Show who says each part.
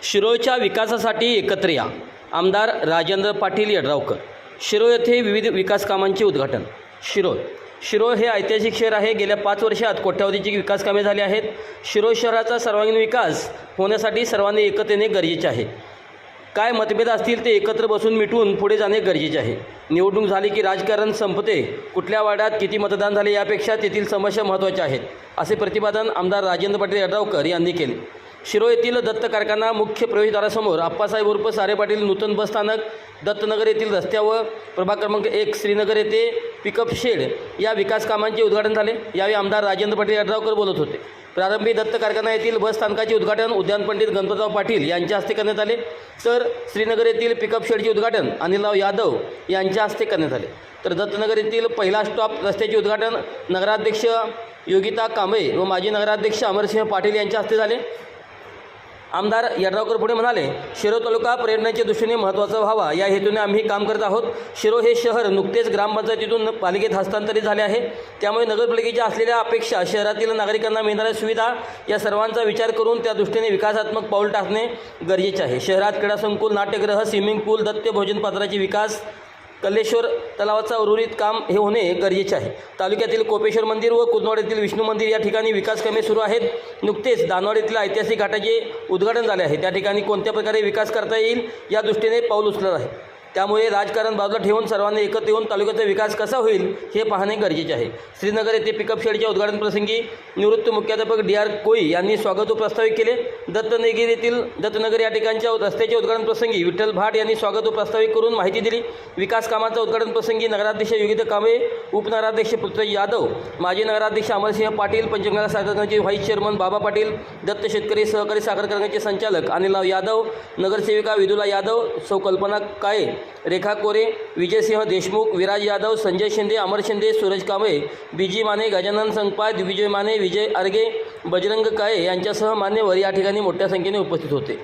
Speaker 1: शिरोळच्या विकासासाठी एकत्र या. आमदार राजेंद्र पाटील यड्रावकर. शिरोळ येथे विविध विकास कामांचे उद्घाटन. शिरोळ हे ऐतिहासिक शहर आहे. गेल्या 5 वर्षात कोट्यावधीची विकास कामे झाली आहेत. शिरोळ शहराचा सर्वांगीण विकास होण्यासाठी सर्वांनी एकत्र येणे गरजेचे आहे. काय मतभेद असतील ते एकत्र बसून मिटवून पुढे जाणे गरजेचे आहे. निवडणूक झाली की राजकारण संपते. कुठल्या वार्डात किती मतदान झाले यापेक्षा तेथील समस्या महत्त्वाच्या आहेत, असे प्रतिपादन आमदार राजेंद्र पाटील यड्रावकर यांनी केले. शिरोळ येथील दत्त कारखाना मुख्य प्रवेशद्वारासमोर आप्पासाहेब उर्फ सारे पाटील नूतन बस स्थानक, दत्तनगर येथील रस्त्यावर प्रभाग क्रमांक 1 श्रीनगर येथे पिकअप शेड या विकास कामांचे उद्घाटन झाले. यावेळी आमदार राजेंद्र पाटील यड्रावकर बोलत होते. प्रारंभी दत्त कारखाना येथील बस स्थानकाचे उद्घाटन उद्यान पंडित गणपतराव पाटील यांच्या हस्ते करण्यात आले, तर श्रीनगर येथील पिकअप शेडचे उद्घाटन अनिलराव यादव यांच्या हस्ते करण्यात आले. तर दत्तनगर येथील पहिला स्टॉप रस्त्याचे उद्घाटन नगराध्यक्ष योगिता कांबळे व माजी नगराध्यक्ष अमरसिंह पाटील यांच्या हस्ते झाले. आमदार यड्रावकर पुढे म्हणाले, शिरोळ तालुका पर्यटनाच्या दृष्टीने महत्त्वाचा व्हावा या हेतूने आम्ही काम करत आहोत. शिरोळ हे शहर नुकतेच ग्रामपंचायतीतून पालिकेत हस्तांतरित झाले आहे. त्यामुळे नगरपालिकेच्या असलेल्या अपेक्षा, शहरातील नागरिकांना मिळणाऱ्या सुविधा या सर्वांचा विचार करून त्या दृष्टीने विकासात्मक पाऊल टाकणे गरजेचे आहे. शहरात क्रीडा संकुल, नाट्यगृह, स्विमिंग पूल, दत्त भोजन पात्राचे विकास, कल्लेश्वर तलावाचा उर्वरित काम हे होणे गरजेचे आहे. तालुक्यातील कोपेश्वर मंदिर व कुदनवाड येथील विष्णू मंदिर या ठिकाणी विकास कामे सुरू आहेत. नुकतेच दानवाड येथील ऐतिहासिक घाटाचे उद्घाटन झाले आहे. त्या ठिकाणी कोणत्या प्रकारे विकास करता येईल या दृष्टीने पाऊल उचलत आहे. त्यामुळे राजकारण बाजूला ठेवून सर्वांनी एकत्र येऊन तालुक्याचा विकास कसा होईल हे पाहणे गरजेचे आहे. श्रीनगर येथे पिकअप शेडच्या उद्घाटन प्रसंगी निवृत्त मुख्याध्यापक DR कोई यांनी स्वागत प्रस्तावित केले. दत्तनगर या ठिकाणच्या रस्त्याच्या उद्घाटन प्रसंगी विठ्ठल भाट यांनी स्वागत प्रस्तावित करून माहिती दिली. विकास कामांचा उद्घाटन प्रसंगी नगराध्यक्ष योगिता कांबळे, उपनगराध्यक्ष पृथ्वीराज यादव, माजी नगराध्यक्ष अमरसिंह पाटील, पंचगंगा साखर कारखान्याचे व्हाईस चेअरमन बाबा पाटील, दत्त शेतकरी सहकारी साखर कारखान्याचे संचालक अनिलराव यादव, नगरसेविका विदुला यादव, सौ कल्पना काळे, रेखा कोरे, विजयसिंह देशमुख, विराज यादव, संजय शिंदे, अमर शिंदे, सूरज कांबळे, BG माने, गजानन संगपाळ, दिग्विजय माने, विजय आर्गे, बजरंग काळे यांच्यासह मान्यवर या ठिकाणी मोठ्या संख्येने उपस्थित होते.